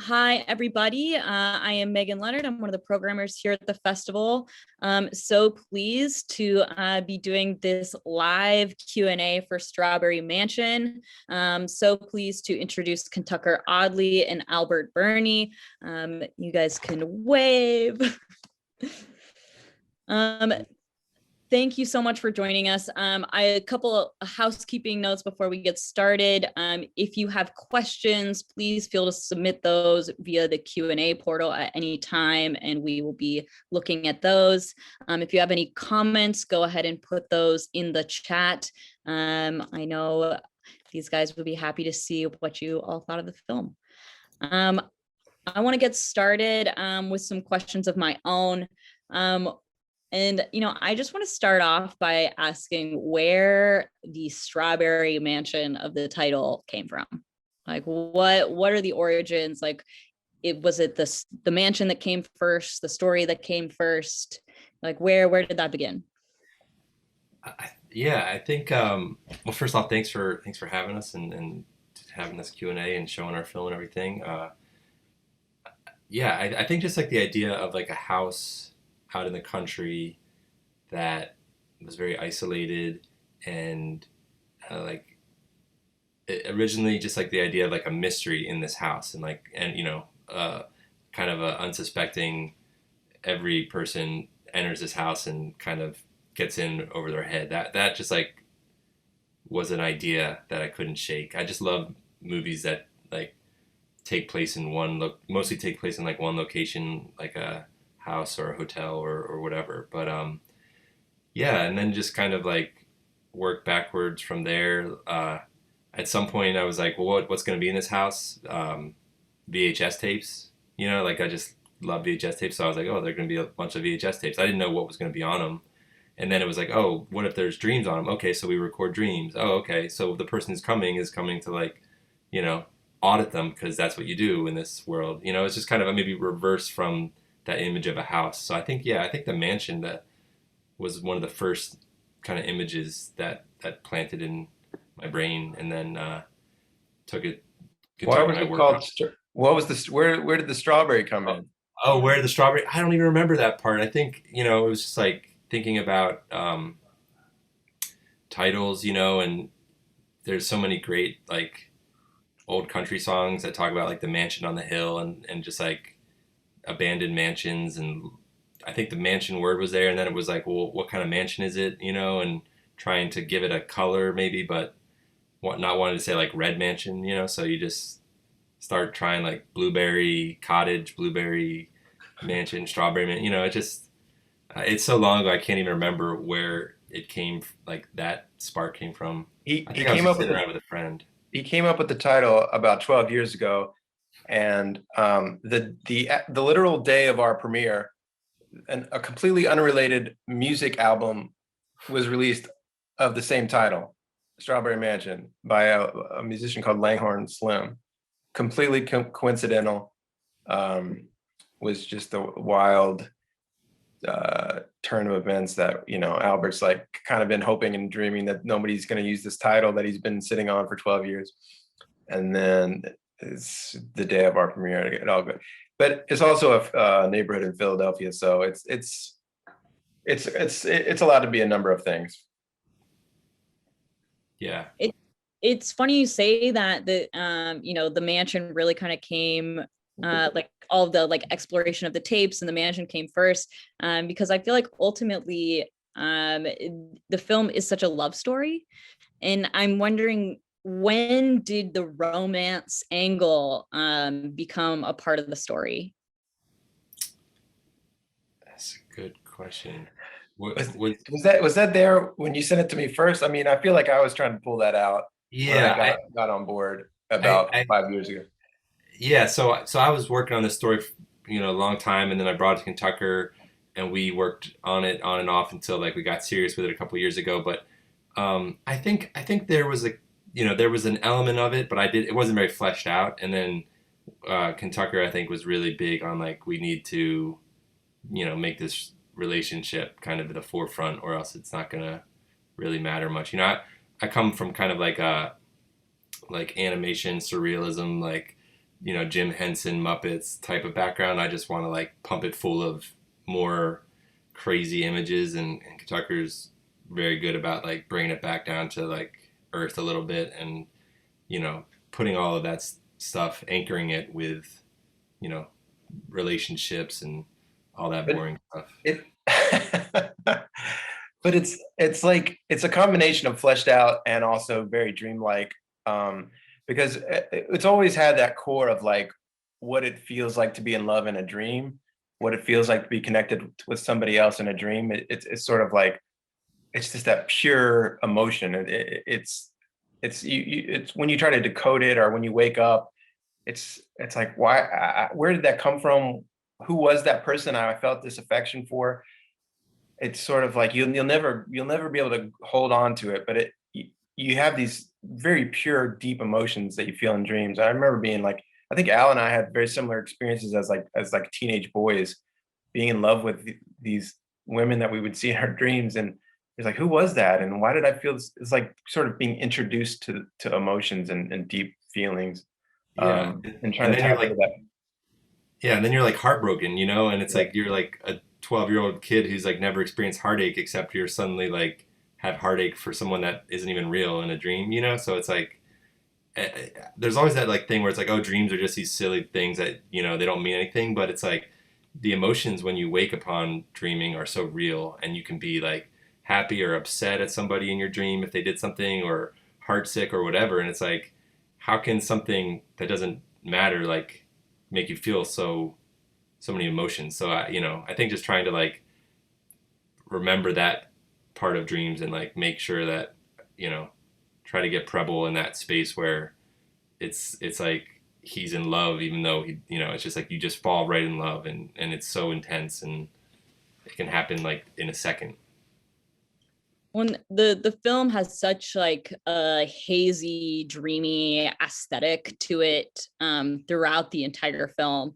Hi, everybody. I am Megan Leonard. I'm one of the programmers here at the festival. So pleased to be doing this live Q&A for Strawberry Mansion. So pleased to introduce Kentucker Audley and Albert Birney. You guys can wave. Thank you so much for joining us. A couple of housekeeping notes before we get started. If you have questions, please feel to submit those via the Q&A portal at any time, and we will be looking at those. If you have any comments, go ahead and put those in the chat. I know these guys would be happy to see what you all thought of the film. I want to get started with some questions of my own. I just want to start off by asking where the Strawberry Mansion of the title came from. Like, what are the origins? Like, was it the mansion that came first, the story that came first? Like, where did that begin? I think. Well, first off, thanks for having us and having this Q&A and showing our film and everything. I think just like the idea of like a house out in the country that was very isolated and originally just like the idea of like a mystery in this house and kind of a unsuspecting every person enters this house and kind of gets in over their head. That just like was an idea that I couldn't shake. I just love movies that like mostly take place in like one location, like a house or a hotel or whatever. But and then just kind of like work backwards from there. At some point I was like, well, what's going to be in this house? VHS tapes, like I just love VHS tapes. So I was like, oh, they're going to be a bunch of VHS tapes. I didn't know what was going to be on them. And then it was like, oh, what if there's dreams on them? Okay, so we record dreams. Oh, okay, so the person who's coming is coming to like, audit them because that's what you do in this world. It's just kind of maybe reverse from that image of a house. So I think the mansion that was one of the first kind of images that planted in my brain, and then took it. Why was it called? What was the where did the strawberry come in? Oh, where did the strawberry? I don't even remember that part. I think it was just like thinking about titles, and there's so many great like old country songs that talk about like the mansion on the hill and just like abandoned mansions, and I think the mansion word was there, and then it was like, well, what kind of mansion is it, and trying to give it a color maybe, but not wanting to say like red mansion, so you just start trying like blueberry cottage, blueberry mansion, strawberry mansion, it just it's so long ago I can't even remember where it came, like that spark came from. I think I was sitting around with a friend. He came up with the title about 12 years ago, and the literal day of our premiere, a completely unrelated music album was released of the same title, Strawberry Mansion, by a musician called Langhorne Slim. Completely coincidental. Was just a wild turn of events that, Albert's like kind of been hoping and dreaming that nobody's going to use this title that he's been sitting on for 12 years. And then it's the day of our premiere to get it all good. But it's also a neighborhood in Philadelphia, so it's allowed to be a number of things. Yeah. It's funny you say that the mansion really kind of came like all of the like exploration of the tapes and the mansion came first, because I feel like ultimately the film is such a love story, and I'm wondering, when did the romance angle become a part of the story? That's a good question. Was that there when you sent it to me first? I mean, I feel like I was trying to pull that out. Yeah, when I got on board about 5 years ago. Yeah, so I was working on this story, a long time, and then I brought it to Kentucker, and we worked on it on and off until like we got serious with it a couple years ago. But I think there was there was an element of it, but it wasn't very fleshed out. And then Kentucker, I think, was really big on like, we need to make this relationship kind of at the forefront, or else it's not gonna really matter much. I come from kind of like animation surrealism, like Jim Henson Muppets type of background. I just want to like pump it full of more crazy images, and Kentucker's very good about like bringing it back down to like earth a little bit, and putting all of that stuff, anchoring it with relationships and all that But boring stuff. it but it's like it's a combination of fleshed out and also very dreamlike, because it's always had that core of like what it feels like to be in love in a dream, what it feels like to be connected with somebody else in a dream. It's sort of like it's just that pure emotion. It's when you try to decode it, or when you wake up, it's like, where did that come from? Who was that person I felt this affection for? It's sort of like you'll never be able to hold on to it, but you have these very pure, deep emotions that you feel in dreams. I remember being like, I think Al and I had very similar experiences as teenage boys, being in love with these women that we would see in our dreams, and it's like, who was that, and why did I feel this? It's like sort of being introduced to emotions and deep feelings, Yeah, and trying to then you're tap like, into that. yeah, and then you're like heartbroken, and it's like you're like a 12-year-old kid who's like never experienced heartache, except you're suddenly like have heartache for someone that isn't even real in a dream. So it's like there's always that like thing where it's like, oh, dreams are just these silly things that they don't mean anything, but it's like the emotions when you wake upon dreaming are so real, and you can be like happy or upset at somebody in your dream if they did something, or heartsick or whatever, and it's like, how can something that doesn't matter like make you feel so many emotions? So I think just trying to like remember that part of dreams, and like make sure that try to get Preble in that space where it's like he's in love, even though it's just like you just fall right in love, and it's so intense, and it can happen like in a second. When the film has such like a hazy, dreamy aesthetic to it throughout the entire film.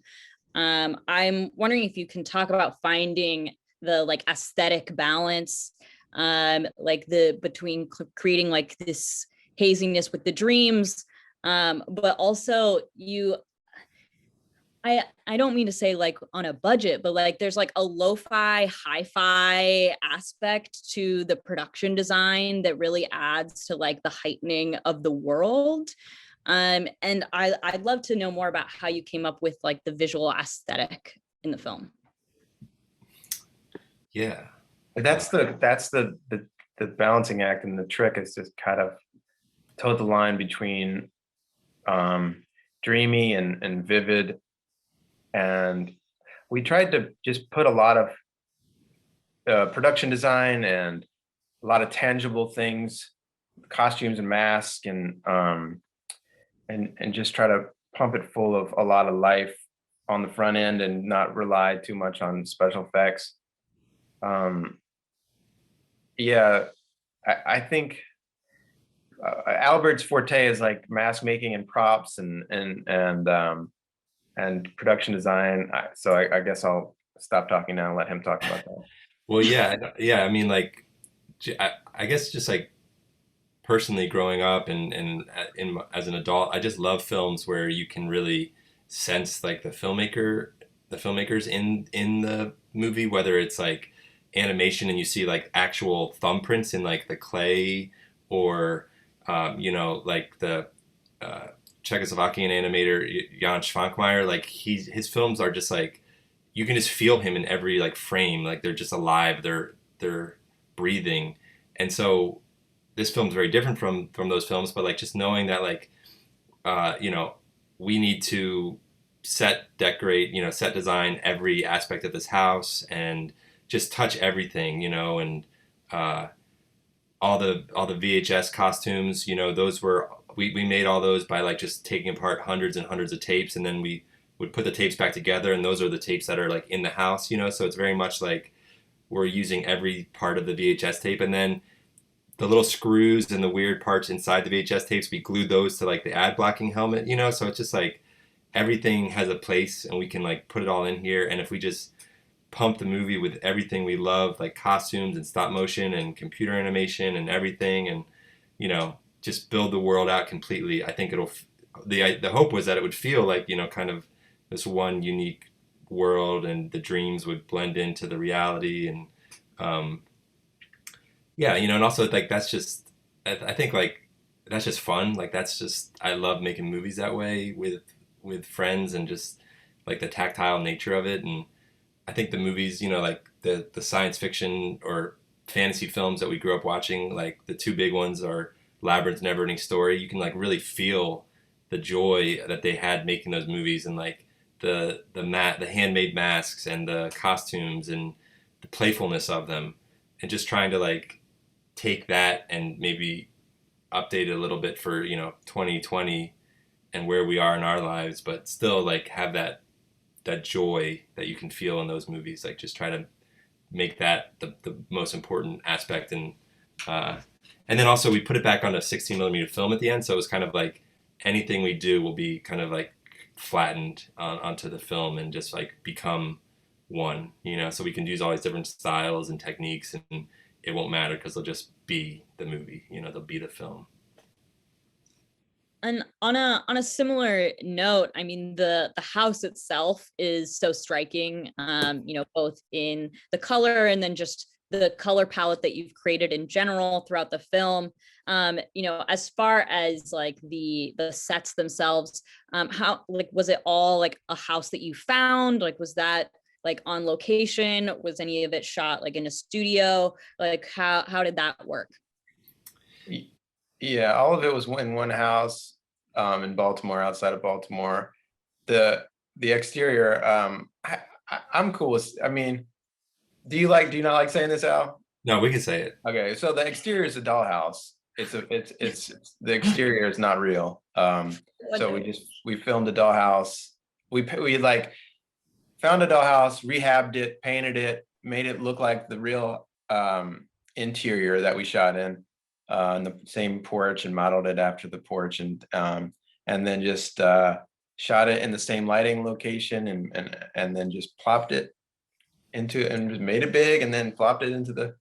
I'm wondering if you can talk about finding the like aesthetic balance, like the between creating like this haziness with the dreams, but also I don't mean to say like on a budget, but like there's like a lo-fi, hi-fi aspect to the production design that really adds to like the heightening of the world. And I'd love to know more about how you came up with like the visual aesthetic in the film. Yeah. That's the balancing act, and the trick is just kind of toe the line between dreamy and vivid. And we tried to just put a lot of production design and a lot of tangible things, costumes and masks, and just try to pump it full of a lot of life on the front end, and not rely too much on special effects. Yeah, I think Albert's forte is like mask making and props and production design. So I guess I'll stop talking now and let him talk about that. Well, yeah. I mean, like, I guess just like personally growing up as an adult, I just love films where you can really sense like the filmmakers in the movie, whether it's like animation and you see like actual thumbprints in like the clay, or like the Czechoslovakian animator Jan Schwankmeyer. Like his films are just like, you can just feel him in every like frame, like they're just alive, they're breathing. And so this film's very different from those films, but like just knowing that like we need to set design every aspect of this house, and just touch everything, and all the VHS costumes, those were, we made all those by like just taking apart hundreds and hundreds of tapes, and then we would put the tapes back together, and those are the tapes that are like in the house, so it's very much like we're using every part of the VHS tape, and then the little screws and the weird parts inside the VHS tapes, we glued those to like the ad blocking helmet, so it's just like everything has a place, and we can like put it all in here. And if we just pump the movie with everything we love, like costumes and stop motion and computer animation and everything, and just build the world out completely, I think the hope was that it would feel like, you know, kind of this one unique world, and the dreams would blend into the reality. And um, yeah, you know, and also like that's just, I think like that's just fun. Like that's just, I love making movies that way with friends, and just like the tactile nature of it. And I think the movies, you know, like the science fiction or fantasy films that we grew up watching, like the two big ones are Labyrinth, Neverending Story. You can like really feel the joy that they had making those movies, and like the handmade masks and the costumes and the playfulness of them, and just trying to like take that and maybe update it a little bit for, you know, 2020 and where we are in our lives, but still like have that joy that you can feel in those movies. Like just try to make that the most important aspect. Uh, and then also we put it back on a 16 millimeter film at the end, so it was kind of like anything we do will be kind of like flattened onto the film and just like become one, you know, so we can use all these different styles and techniques, and it won't matter because they'll just be the movie, you know, they'll be the film. And on a similar note, I mean, the house itself is so striking, you know, both in the color and then just the color palette that you've created in general throughout the film. You know, as far as like the sets themselves, how, like, was it all like a house that you found? Like, was that like on location? Was any of it shot like in a studio? Like, how did that work? Yeah, all of it was in one house in Baltimore, outside of Baltimore. The the exterior, I'm cool with. I mean, do you not like saying this, Al? No, we can say it. Okay, so the exterior is a dollhouse. It's the exterior is not real. So we filmed a dollhouse. We like found a dollhouse, rehabbed it, painted it, made it look like the real interior that we shot in, on the same porch, and modeled it after the porch, and then just shot it in the same lighting location, and then just plopped it into, and just made it big, and then plopped it into the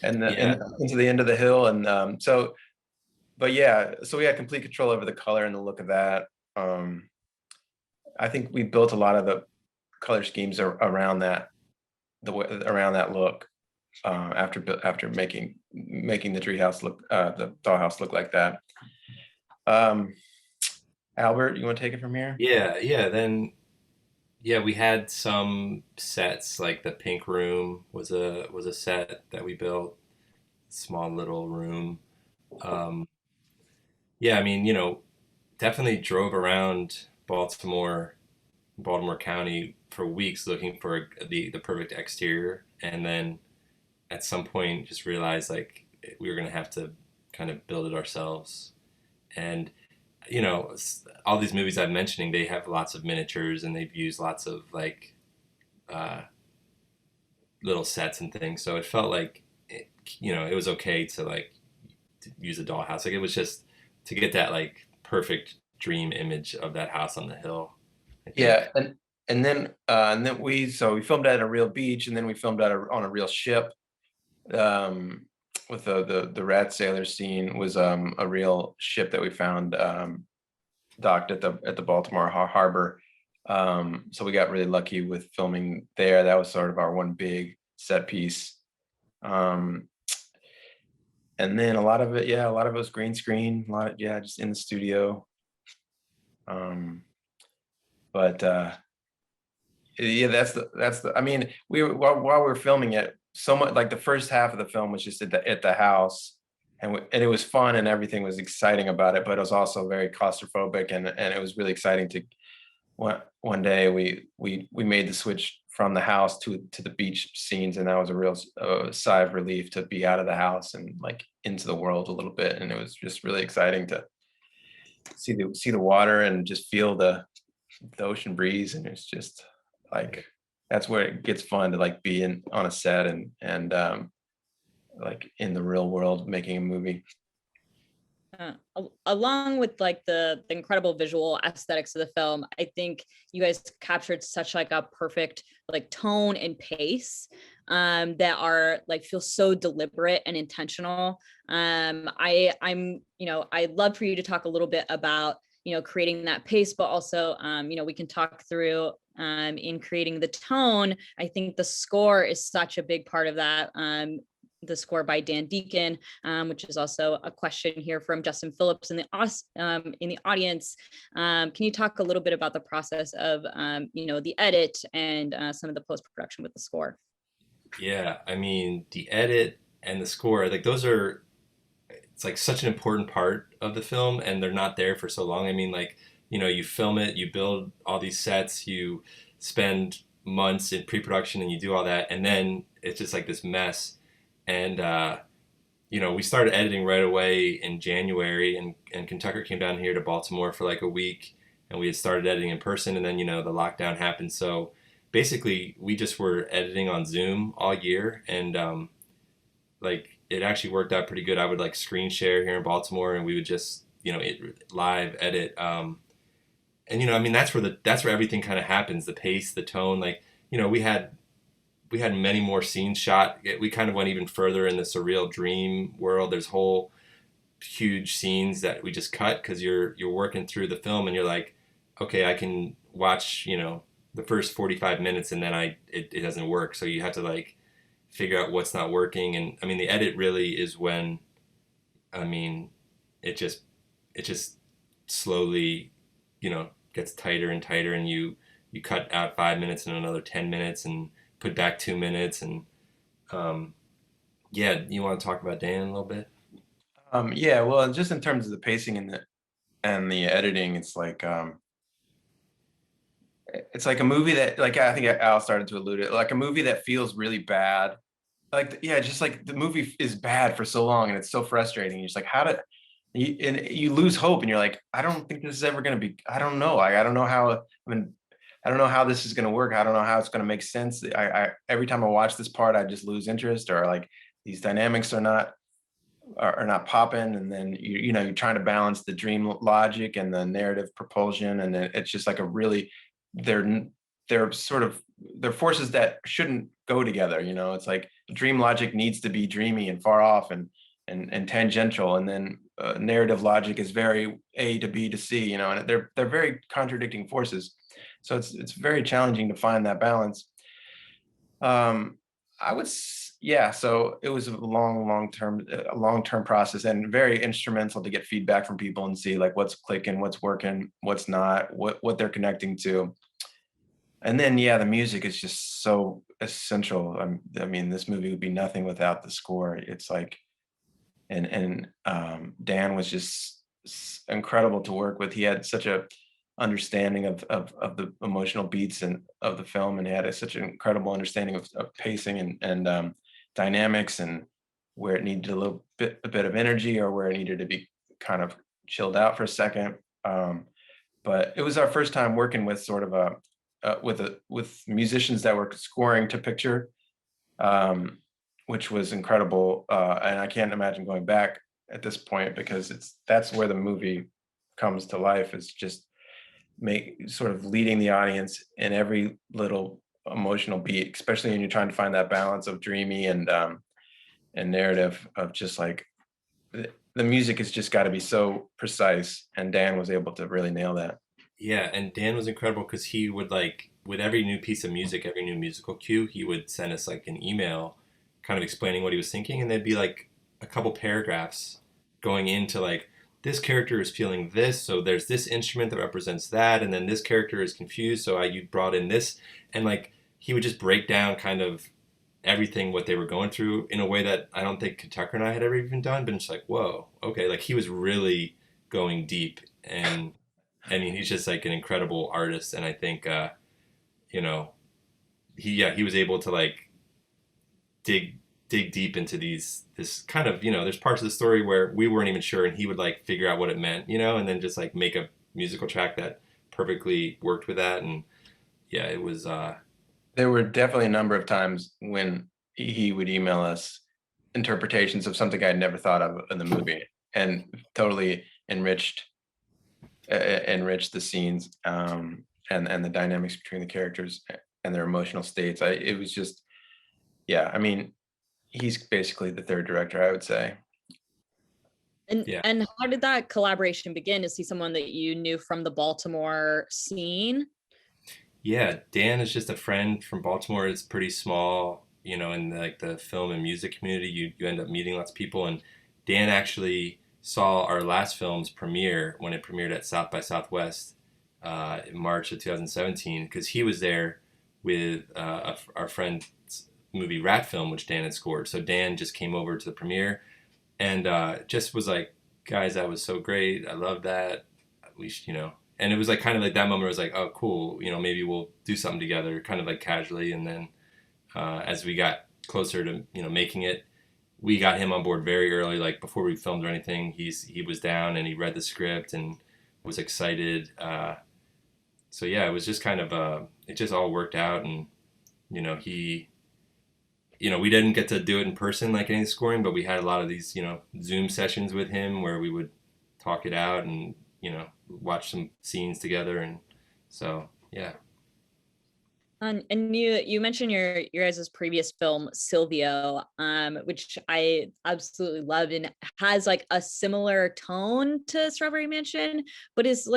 Yeah. into the end of the hill. And so, but yeah, so we had complete control over the color and the look of that. I think we built a lot of the color schemes around that, around that look, after making the treehouse look, the dollhouse look like that. um Albert, you want to take it from here? Yeah, then yeah, we had some sets, like the pink room was a set that we built, small little room. Um, yeah, I mean, you know, definitely drove around Baltimore County for weeks looking for the perfect exterior, and then at some point just realized like we were gonna have to kind of build it ourselves. And you know, all these movies I'm mentioning, they have lots of miniatures, and they've used lots of like uh, little sets and things. So it felt like, you know, it was okay to like to use a dollhouse. Like it was just to get that like perfect dream image of that house on the hill, I Yeah, think. and then we filmed at a real beach, and then we filmed on a real ship. um with the rat sailor scene was a real ship that we found, docked at the Baltimore harbor. So we got really lucky with filming there. That was sort of our one big set piece. um and then a lot of it was green screen, a lot of, yeah, just in the studio. um but Yeah, that's the. I mean, while we were filming it, so much, like the first half of the film was just at the house, and it was fun, and everything was exciting about it, but it was also very claustrophobic, and it was really exciting to one day we made the switch from the house to the beach scenes, and that was a real sigh of relief to be out of the house and like into the world a little bit, and it was just really exciting to see the water and just feel the ocean breeze. And it's just like, that's where it gets fun to like be in on a set, and like in the real world making a movie. Along with like the incredible visual aesthetics of the film, I think you guys captured such like a perfect like tone and pace, that are like feel so deliberate and intentional. I'm, you know, I'd love for you to talk a little bit about creating that pace, but also, we can talk through in creating the tone. I think the score is such a big part of that. The score by Dan Deacon, which is also a question here from Justin Phillips in the audience. Can you talk a little bit about the process of, the edit and some of the post-production with the score? Yeah, I mean, the edit and the score, like those are, it's like such an important part of the film, and they're not there for so long. I mean, like, you film it, you build all these sets, you spend months in pre-production and you do all that, and then it's just like this mess. And we started editing right away in January, and Kentucker came down here to Baltimore for like a week, and we had started editing in person, and then the lockdown happened. So basically we just were editing on Zoom all year, and like it actually worked out pretty good. I would like screen share here in Baltimore, and we would just live edit. And I mean, that's where everything kind of happens. The pace, the tone, like we had many more scenes shot. We kind of went even further in the surreal dream world. There's whole huge scenes that we just cut because you're working through the film and you're like, okay, I can watch the first 45 minutes and then it doesn't work. So you have to like figure out what's not working. And I mean, the edit really is when, I mean, it just slowly gets tighter and tighter, and you cut out 5 minutes and another 10 minutes and put back 2 minutes. And yeah, you want to talk about Dan a little bit? Yeah, well, just in terms of the pacing and the editing, it's like a movie that, like, I think Al started to allude it, like a movie that feels really bad. Like, yeah, just like the movie is bad for so long and it's so frustrating. You're just like, you lose hope, and you're like, I don't think this is ever going to be, I don't know. I don't know how, I don't know how this is going to work. I don't know how it's going to make sense. Every time I watch this part, I just lose interest, or like these dynamics are not popping. And then you're trying to balance the dream logic and the narrative propulsion, and then it's just like they're forces that shouldn't go together. It's like dream logic needs to be dreamy and far off and tangential, and then narrative logic is very A to B to C, and they're very contradicting forces. So it's very challenging to find that balance. Yeah, so it was a long-term process, and very instrumental to get feedback from people and see like what's clicking, what's working, what's not, what they're connecting to. And then, yeah, the music is just so essential. I mean, this movie would be nothing without the score. It's like, and Dan was just incredible to work with. He had such a understanding of the emotional beats and of the film, and he had such an incredible understanding of pacing and dynamics, and where it needed a bit of energy, or where it needed to be kind of chilled out for a second. But it was our first time working with sort of with musicians that were scoring to picture, which was incredible. And I can't imagine going back at this point, because that's where the movie comes to life, is just sort of leading the audience in every little emotional beat, especially when you're trying to find that balance of dreamy and narrative, of just like the music has just got to be so precise, and Dan was able to really nail that. Yeah, and Dan was incredible because he would like, with every new piece of music, every new musical cue, he would send us like an email kind of explaining what he was thinking, and there'd be like a couple paragraphs going into like, this character is feeling this, so there's this instrument that represents that, and then this character is confused, so you brought in this, and like he would just break down kind of everything, what they were going through, in a way that I don't think Kentucker and I had ever even done. But it's like, whoa, okay, like he was really going deep. And I mean, he's just like an incredible artist, and I think he was able to like dig deep into this kind of, there's parts of the story where we weren't even sure, and he would like figure out what it meant, and then just like make a musical track that perfectly worked with that. And yeah, it was There were definitely a number of times when he would email us interpretations of something I'd never thought of in the movie, and totally enriched the scenes, and the dynamics between the characters and their emotional states. It was just, yeah, I mean, he's basically the third director, I would say. Yeah. And how did that collaboration begin? Is he someone that you knew from the Baltimore scene? Yeah, Dan is just a friend from Baltimore. It's pretty small, in like the film and music community. You end up meeting lots of people, and Dan actually saw our last film's premiere when it premiered at South by Southwest in March of 2017 because he was there with our friend's movie Rat Film, which Dan had scored. So Dan just came over to the premiere and just was like, "Guys, that was so great. I love that. We should, And it was like kind of like that moment where it was like, oh, cool, maybe we'll do something together, kind of like casually. And then as we got closer to making it, we got him on board very early, like before we filmed or anything. He was down and he read the script and was excited. So yeah, it was just kind of it just all worked out, and he. We didn't get to do it in person like any scoring, but we had a lot of these, Zoom sessions with him where we would talk it out and watch some scenes together, and so yeah. And you mentioned your guys' previous film Silvia, which I absolutely love and has like a similar tone to Strawberry Mansion, but is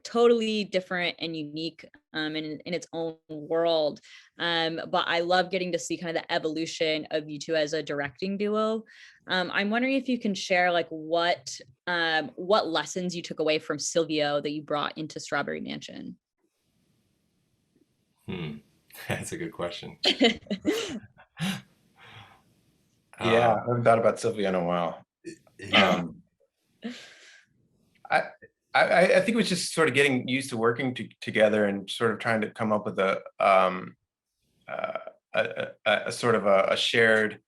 totally different and unique in its own world. But I love getting to see kind of the evolution of you two as a directing duo. I'm wondering if you can share like what lessons you took away from Silvio that you brought into Strawberry Mansion. That's a good question. Yeah, I haven't thought about Silvia in a while. Yeah. I think it was just sort of getting used to working together and sort of trying to come up with a sort of a shared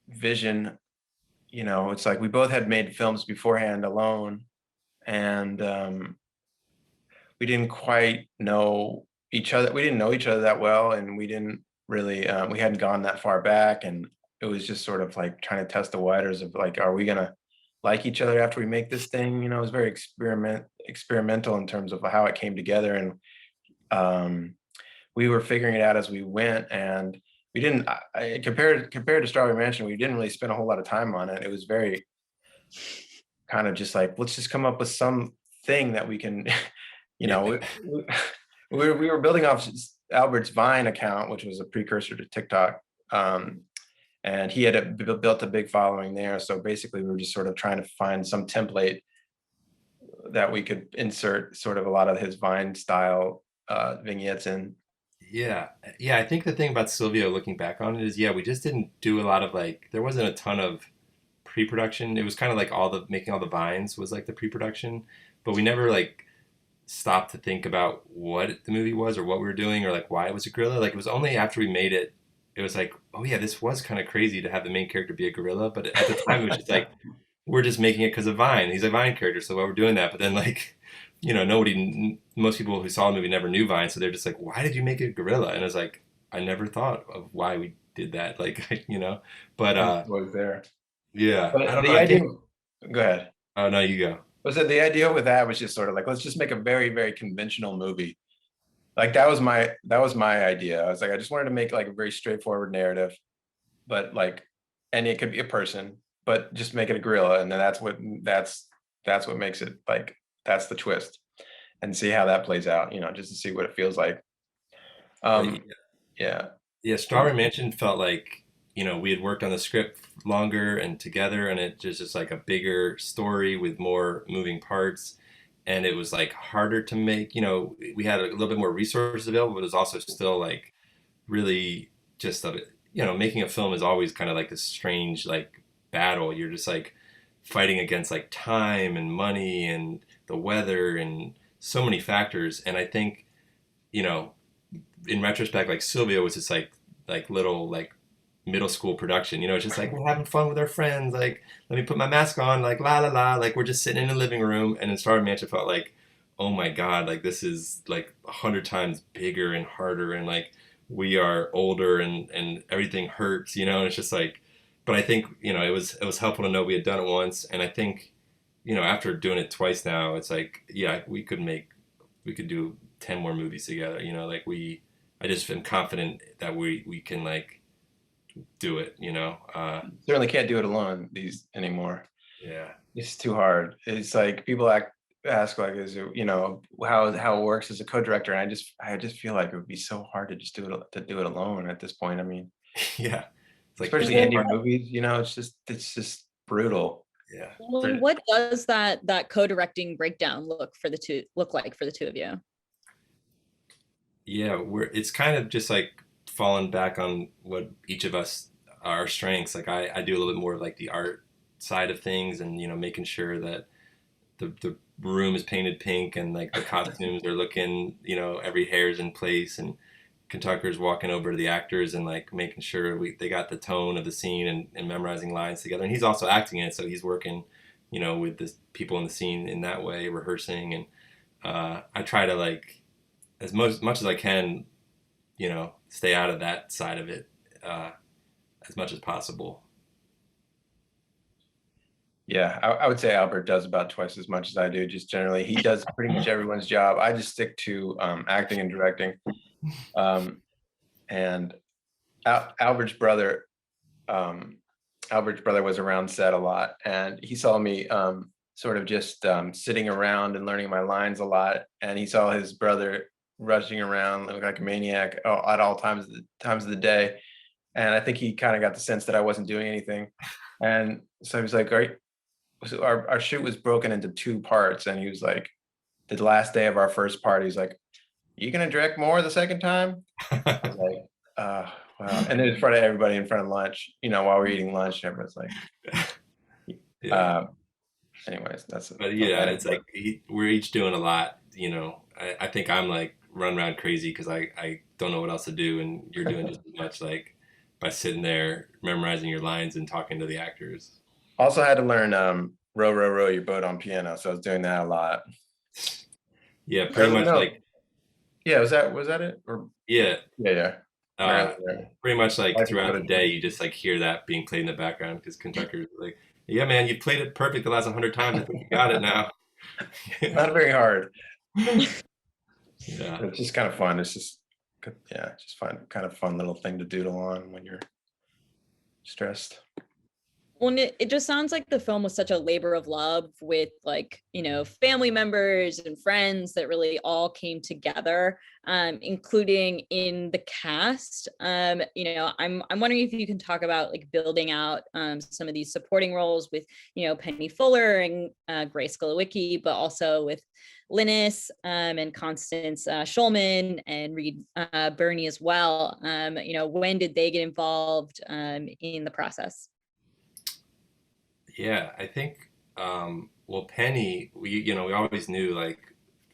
vision. It's like we both had made films beforehand alone, and we didn't quite know each other. We didn't know each other that well, and we didn't really we hadn't gone that far back, and it was just sort of like trying to test the waters of like, are we gonna like each other after we make this thing? It was very experimental in terms of how it came together, and we were figuring it out as we went. And we didn't compared to Strawberry Mansion, we didn't really spend a whole lot of time on it. It was very kind of just like, let's just come up with something that we can, Yeah. we were building off Albert's Vine account, which was a precursor to TikTok. And he had built a big following there. So basically we were just sort of trying to find some template that we could insert sort of a lot of his Vine style vignettes in. Yeah. I think the thing about Silvio looking back on it is, we just didn't do a lot of there wasn't a ton of pre-production. It was kind of like making all the vines was like the pre-production, but we never stopped to think about what the movie was or what we were doing or like why it was a gorilla. Like it was only after we made it, it was like, oh yeah, this was kind of crazy to have the main character be a gorilla. But at the time it was just like, we're just making it because of Vine. He's a Vine character, so why we're doing that. But then most people who saw the movie never knew Vine, so they're just like, why did you make it gorilla? And I was like, I never thought of why we did that. But was there. Yeah. But I don't the know. idea, go ahead. Oh no, you go. Was that the idea with that was just sort of like, let's just make a very, very conventional movie. Like that was my idea. I was like, I just wanted to make like a very straightforward narrative, but and it could be a person, but just make it a gorilla. And then that's what makes it like, that's the twist, and see how that plays out, just to see what it feels like. Yeah. Strawberry Mansion felt like, we had worked on the script longer and together, and it just like a bigger story with more moving parts. And it was like harder to make, we had a little bit more resources available, but it was also still like really just making a film is always kind of like this strange battle. You're just like fighting against like time and money and the weather and so many factors. And I think, in retrospect, like Silvia was just like little middle school production, it's just like we're having fun with our friends, like let me put my mask on, like la la la, like we're just sitting in the living room. And in Strawberry Mansion felt like, oh my god, like this is like 100 times bigger and harder, and like we are older and everything hurts, and it's just like, but I think it was helpful to know we had done it once. And I think after doing it twice now, it's like, yeah, we could do 10 more movies together, I just am confident that we can do it. Certainly can't do it alone anymore. Yeah. It's too hard. It's like people ask like, is it, how it works as a co-director, and I just feel like it would be so hard to just do it alone at this point. I mean, Yeah. It's like especially Well, indie movies, it's just brutal. yeah. well, what does that co-directing breakdown look like for the two of you? Yeah, it's kind of just like falling back on what each of us our strengths. Like I do a little bit more of like the art side of things, and making sure that the room is painted pink and like the costumes are looking, every hair's in place, and Kentucker's walking over to the actors and like making sure they got the tone of the scene, and memorizing lines together. And he's also acting it, so he's working, with the people in the scene in that way, rehearsing. And I try to like as much as I can, stay out of that side of it as much as possible. Yeah, I would say Albert does about twice as much as I do. Just generally, he does pretty much everyone's job. I just stick to acting and directing. Um, and Albert's brother, um, Albert's brother was around set a lot, and he saw me sort of just sitting around and learning my lines a lot. And he saw his brother rushing around looking like a maniac at all times of the day. And I think he kind of got the sense that I wasn't doing anything. And so he was like, "Great." So our shoot was broken into two parts, and he was like, the last day of our first part, he's like, "You gonna direct more the second time?" I was like, wow. And then in front of everybody, in front of lunch, while we're eating lunch, and everyone's like, Yeah. anyways, that's But a yeah, bad it's like example. we're each doing a lot. I think I'm like run around crazy because I don't know what else to do, and you're doing just as much, like by sitting there memorizing your lines and talking to the actors. Also had to learn row, row, row your boat on piano. So I was doing that a lot. Yeah, Or pretty much no, like yeah, was that it? Or yeah, yeah. uh, Apparently, yeah. pretty much like Life is throughout but the a day, dream. you just like hear that being played in the background because Kentucker's like, yeah, man, you played it perfect the last 100 times. I think you got it now. Not very hard. Yeah. It's just kind of fun. It's just yeah, just kind of fun little thing to doodle on when you're stressed. Well, and it just sounds like the film was such a labor of love with like, family members and friends that really all came together, including in the cast. I'm wondering if you can talk about like building out some of these supporting roles with, Penny Fuller and Grace Golowicki, but also with Linus and Constance Schulman and Reed Birney as well. When did they get involved in the process? Yeah, I think well, Penny, we always knew like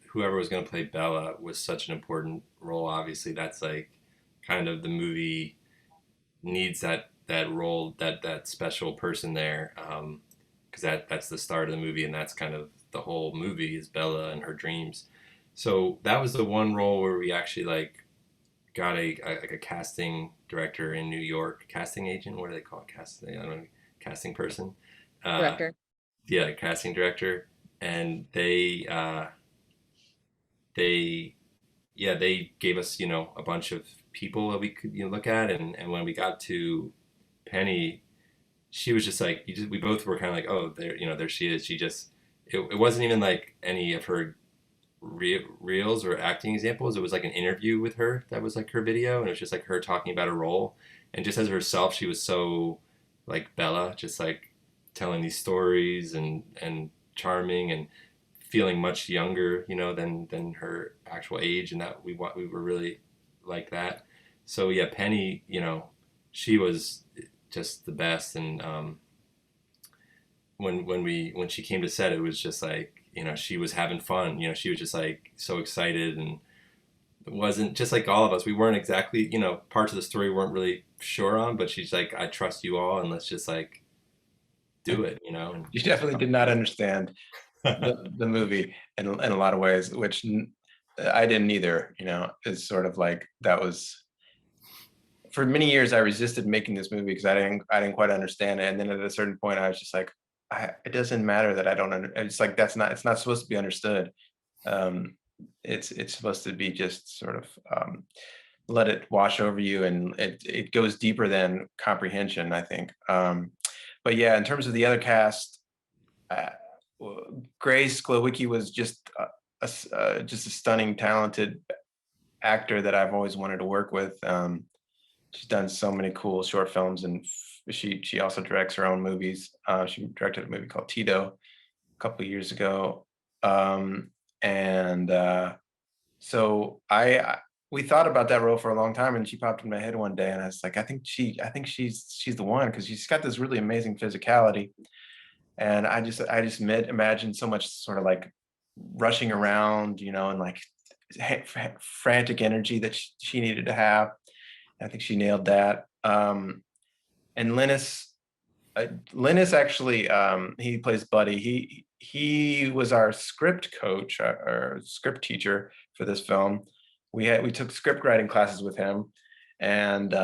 whoever was going to play Bella was such an important role. Obviously, that's like kind of the movie needs that role, that special person there, because that's the start of the movie, and that's kind of the whole movie is Bella and her dreams. So that was the one role where we actually like got like a casting director in New York, casting agent. What do they call it? Casting? I don't know, casting person. Uh, Director. yeah, casting director, and they yeah, they gave us a bunch of people that we could look at. And when we got to Penny, she was just like we both were kind of like, oh, there she is. She just it wasn't even like any of her reels or acting examples. It was like an interview with her that was like her video, and it was just like her talking about a role. And just as herself, she was so like Bella, just like telling these stories, and charming, and feeling much younger, than her actual age, and that we were really like that. So yeah, Penny, she was just the best. And when she came to set, it was just like she was having fun. She was just like so excited, and it wasn't just like all of us. We weren't exactly, parts of the story we weren't really sure on, but she's like, I trust you all, and let's just like do it, and You definitely did not understand the movie in a lot of ways, which I didn't either. It's sort of like that was for many years I resisted making this movie because I didn't quite understand it. And then at a certain point, I was just like, it doesn't matter that I don't it's like it's not supposed to be understood. Um, it's supposed to be just sort of let it wash over you, and it goes deeper than comprehension, I think. But yeah, in terms of the other cast, uh, Grace Glowicki was just just a stunning, talented actor that I've always wanted to work with. She's done so many cool short films, and she also directs her own movies. She directed a movie called Tito a couple of years ago, and so we thought about that role for a long time, and she popped in my head one day, and I was like, I think she's the one, because she's got this really amazing physicality, and I just imagined so much sort of like rushing around, and like frantic energy that she needed to have. I think she nailed that. And Linus actually, he plays Buddy. He was our script coach, our script teacher for this film. We took script writing classes with him, and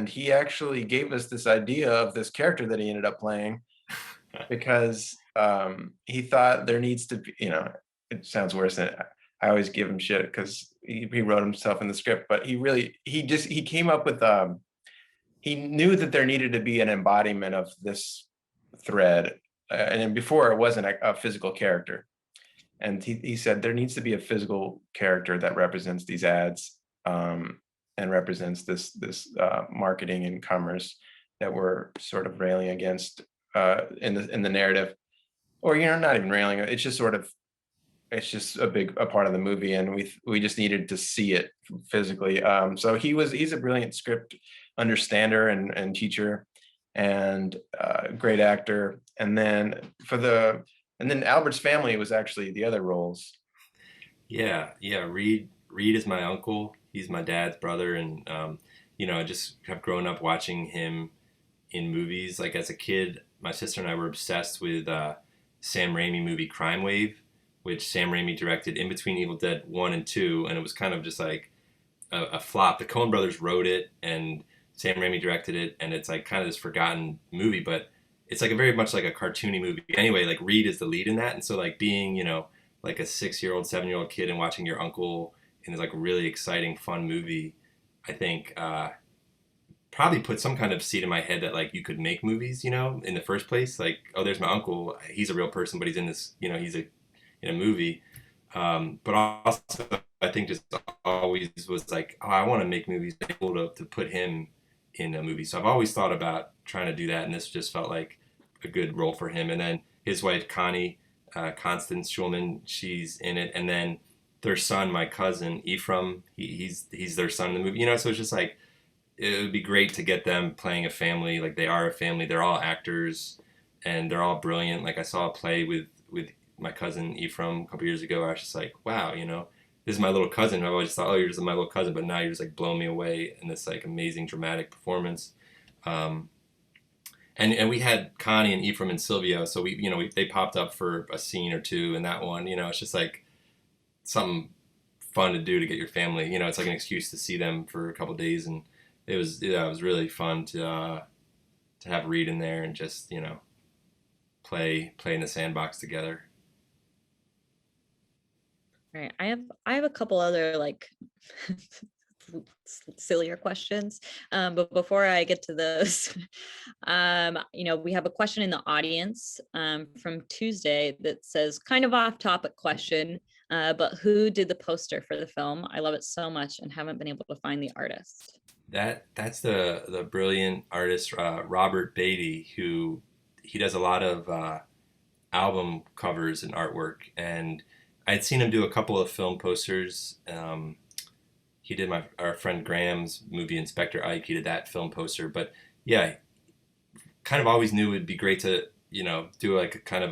he actually gave us this idea of this character that he ended up playing, because he thought there needs to be, it sounds worse than I always give him shit because he wrote himself in the script, but he came up with he knew that there needed to be an embodiment of this thread, and then before it wasn't a physical character, and he said there needs to be a physical character that represents these ads, and represents this marketing and commerce that we're sort of railing against in the narrative, or not even railing. It's just sort of, it's just a part of the movie, and we just needed to see it physically. So he's a brilliant script understander and teacher, and great actor. And then Albert's family was actually the other roles. Yeah. Reed is my uncle. He's my dad's brother, and I just have grown up watching him in movies. Like as a kid, my sister and I were obsessed with Sam Raimi movie Crime Wave, which Sam Raimi directed in between Evil Dead 1 and 2, and it was kind of just like a flop. The Coen brothers wrote it, and Sam Raimi directed it, and it's like kind of this forgotten movie, but it's like a very much like a cartoony movie. Anyway, like Reed is the lead in that, and so like being, like a 6-year-old, 7-year-old kid and watching your uncle in this like really exciting, fun movie, I think probably put some kind of seed in my head that like you could make movies, in the first place. Like, oh, there's my uncle. He's a real person, but he's in this, he's in a movie. But also, I think just always was like, oh, I want to make movies, able to put him in a movie. So I've always thought about trying to do that, and this just felt like a good role for him. And then his wife Connie, Constance Schulman, she's in it, and then their son, my cousin Ephraim, he's their son in the movie. So it's just like it would be great to get them playing a family. Like they are a family. They're all actors, and they're all brilliant. Like I saw a play with my cousin Ephraim a couple years ago. I was just like, wow, this is my little cousin. I've always thought, oh, you're just my little cousin, but now you're just like blowing me away in this like amazing dramatic performance. And we had Connie and Ephraim and Silvia, so they popped up for a scene or two in that one. It's just like something fun to do to get your family. It's like an excuse to see them for a couple of days, and it was really fun to have Reed in there and just play in the sandbox together. Right. I have a couple other like sillier questions. But before I get to those, we have a question in the audience from Tuesday that says, kind of off topic question, but who did the poster for the film? I love it so much and haven't been able to find the artist. That's the brilliant artist Robert Beatty, who he does a lot of album covers and artwork, and I'd seen him do a couple of film posters. He did our friend Graham's movie Inspector Ike. He did that film poster, but yeah, kind of always knew it'd be great to do like a kind of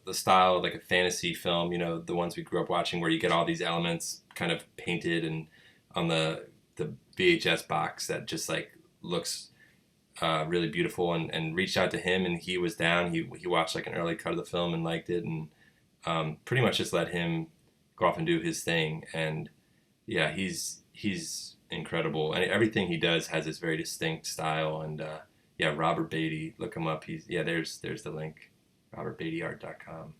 the style of like a fantasy film. The ones we grew up watching, where you get all these elements kind of painted and on the VHS box that just like looks really beautiful. And reached out to him, and he was down. He watched like an early cut of the film and liked it, and pretty much just let him go off and do his thing. And yeah, he's incredible, and everything he does has this very distinct style. And yeah, Robert Beatty, look him up. There's the link, robertbeattyart.com.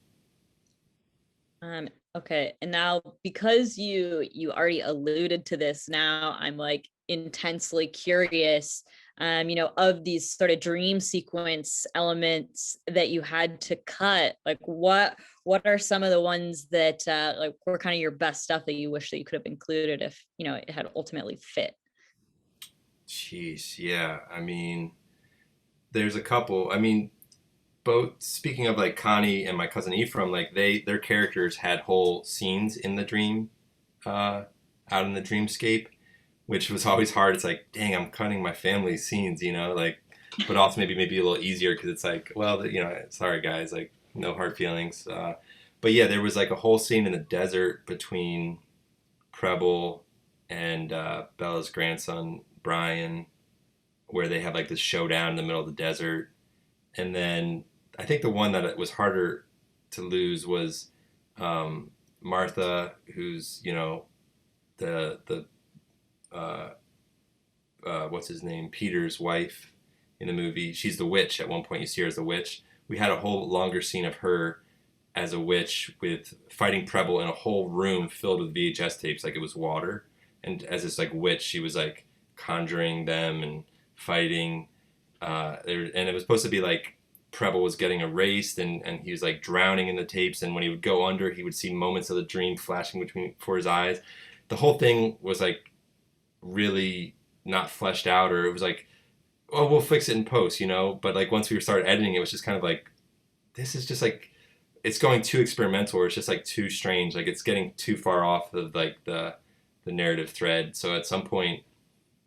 Okay, and now because you already alluded to this, now I'm like intensely curious. of these sort of dream sequence elements that you had to cut, like what are some of the ones that like were kind of your best stuff that you wish that you could have included if, it had ultimately fit? Jeez, yeah. I mean, there's a couple. I mean, both speaking of like Connie and my cousin Ephraim, like their characters had whole scenes in the dream, out in the dreamscape, which was always hard. It's like, dang, I'm cutting my family's scenes, like, but also maybe a little easier because it's like, well, sorry guys, like no hard feelings. But yeah, there was like a whole scene in the desert between Preble and Bella's grandson Brian, where they have like this showdown in the middle of the desert. And then I think the one that it was harder to lose was Martha, who's the what's his name, Peter's wife in the movie. She's the witch. At one point, you see her as the witch. We had a whole longer scene of her as a witch with fighting Preble in a whole room filled with VHS tapes, like it was water. And as this like witch, she was like conjuring them and fighting. And it was supposed to be like Preble was getting erased and he was like drowning in the tapes. And when he would go under, he would see moments of the dream flashing before his eyes. The whole thing was like really not fleshed out, or it was like, oh, we'll fix it in post, But like once we started editing, it was just kind of like, this is just like, it's going too experimental, or it's just like too strange. Like it's getting too far off of like the narrative thread. So at some point,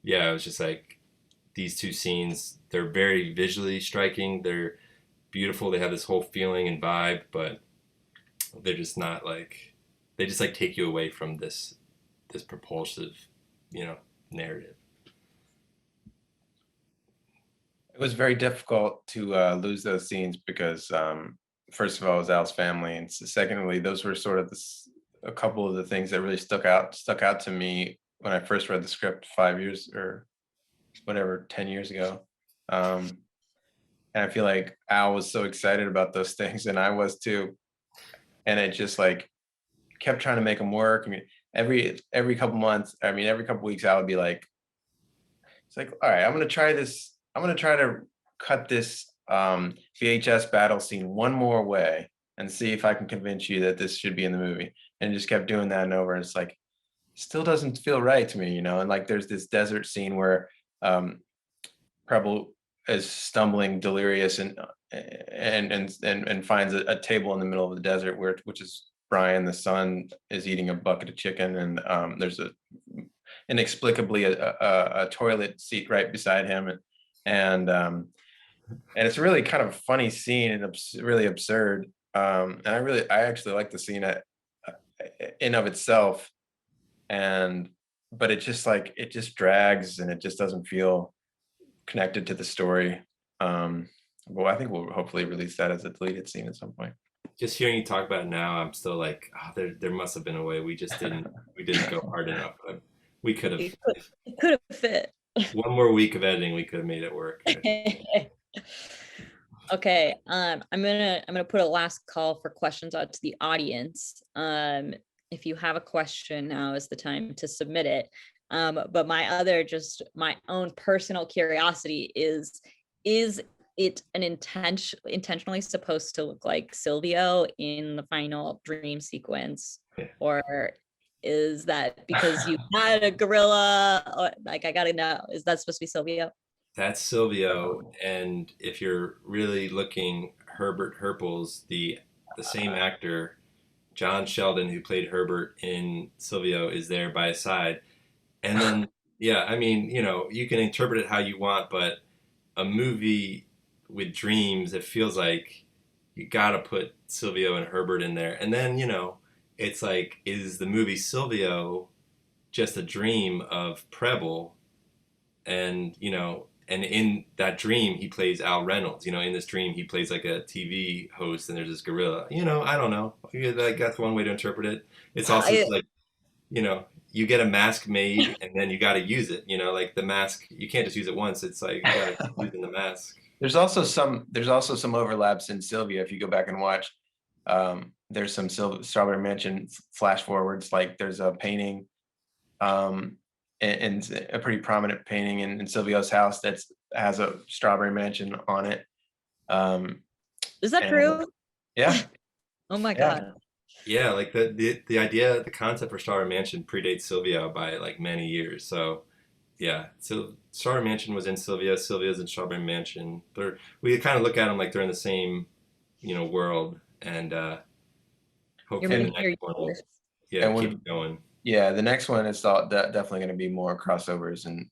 yeah, it was just like these two scenes, they're very visually striking. They're beautiful. They have this whole feeling and vibe, but they're just not like, they just like take you away from this propulsive, narrative. It was very difficult to lose those scenes because first of all, it was Al's family, and secondly, those were sort of a couple of the things that really stuck out to me when I first read the script 5 years or whatever, 10 years ago. And I feel like Al was so excited about those things, and I was too. And it just like kept trying to make them work. I mean, every couple months, every couple weeks, Al would be like, it's like, all right, I'm gonna try this. I'm gonna try to cut this VHS battle scene one more way and see if I can convince you that this should be in the movie. And just kept doing that and over. And it's like, still doesn't feel right to me, And like, there's this desert scene where Preble is stumbling, delirious, and finds a table in the middle of the desert, which is Brian, the son, is eating a bucket of chicken, and there's inexplicably a toilet seat right beside him, and it's a really kind of funny scene and really absurd. And I actually like the scene in of itself, but it just drags and it just doesn't feel connected to the story. Well, I think we'll hopefully release that as a deleted scene at some point. Just hearing you talk about it now, I'm still like, oh, there must have been a way. We didn't go hard enough. We could have. It could have fit. One more week of editing, we could have made it work. Okay, I'm gonna put a last call for questions out to the audience. If you have a question, now is the time to submit it. But my own personal curiosity is it an intentionally supposed to look like Silvio in the final dream sequence, or is that because you had a gorilla? Or, like, I gotta know, is that supposed to be Silvio? That's Silvio, and if you're really looking, Herbert Herpel's the same actor, John Sheldon, who played Herbert in Silvio, is there by his side. And then, yeah, you can interpret it how you want, but a movie with dreams, it feels like you gotta put Silvio and Herbert in there. And then, it's like, is the movie Silvio just a dream of Preble? And, and in that dream, he plays Al Reynolds. In this dream, he plays like a TV host, and there's this gorilla. I don't know. That's one way to interpret it. It's also like, you get a mask made, and then you got to use it. Like the mask, you can't just use it once. It's like you got to use the mask. There's also some overlaps in Silvia. If you go back and watch, there's some Strawberry Mansion flash forwards. Like there's a painting, and a pretty prominent painting in Silvio's house that's has a Strawberry Mansion on it. Is that And true? yeah, Oh my yeah. God. Yeah, like the idea, the concept for Strawberry Mansion predates Silvia by like many years. So yeah, so Strawberry Mansion was in Silvia. Silvia's in Strawberry Mansion. We kind of look at them like they're in the same, world, and You're hopefully the And making next your one will, universe. yeah, and keep when it going. yeah, the next one is definitely going to be more crossovers and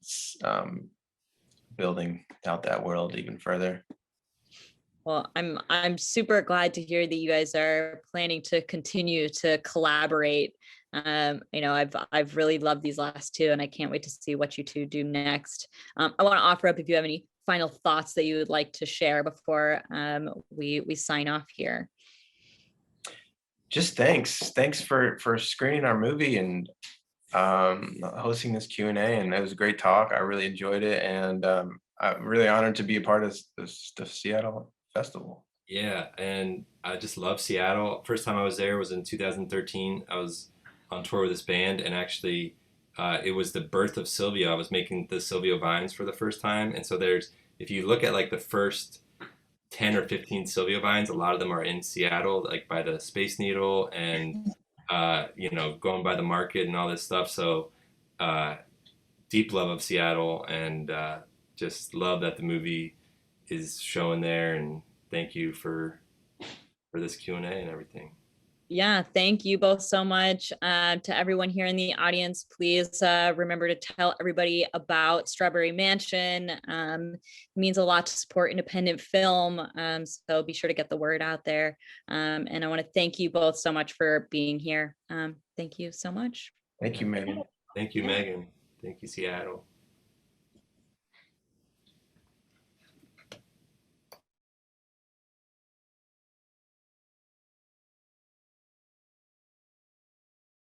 building out that world even further. Well, I'm super glad to hear that you guys are planning to continue to collaborate. I've really loved these last two, and I can't wait to see what you two do next. I want to offer up if you have any final thoughts that you would like to share before we sign off here. Just thanks for screening our movie and hosting this Q&A, and it was a great talk. I really enjoyed it, and I'm really honored to be a part of the Seattle Festival. Yeah, and I just love Seattle. First time I was there was in 2013. I was on tour with this band, and actually, it was the birth of Silvia. I was making the Silvio vines for the first time, and so if you look at like the first 10 or 15 Silvio vines, a lot of them are in Seattle, like by the Space Needle and, going by the market and all this stuff. So, uh, deep love of Seattle, and just love that the movie is showing there. And thank you for this Q&A and everything. Yeah, thank you both so much. To everyone here in the audience, please remember to tell everybody about Strawberry Mansion. It means a lot to support independent film, so be sure to get the word out there. And I want to thank you both so much for being here. Thank you so much. Thank you, Megan. Thank you, Yeah. Megan. Thank you, Seattle.